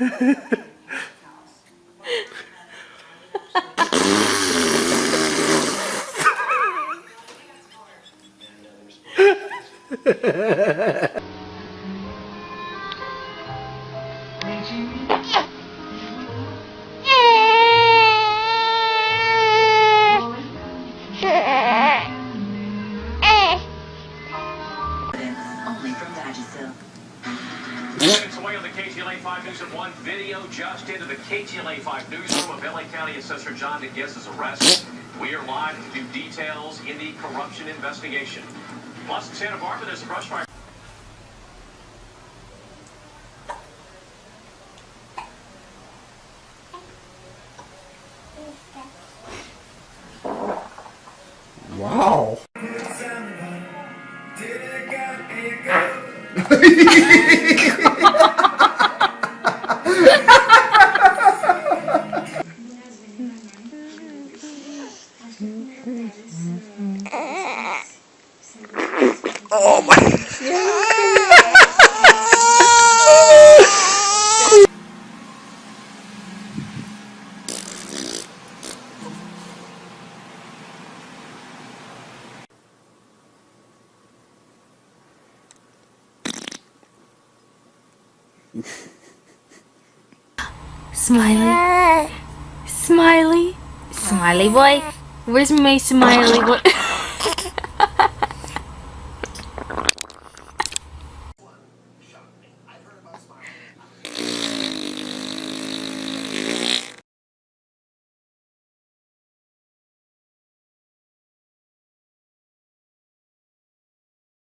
Only from Vagisil. It's away on the KTLA 5 News at 1 video just into the KTLA 5 newsroom of LA County Assessor John DeGuess's arrest. We are live to do details in the corruption investigation. Plus, in Santa Barbara, there's a brush fire. Wow. Oh my. Smiley. Smiley. Smiley boy. Where's my smiley boy?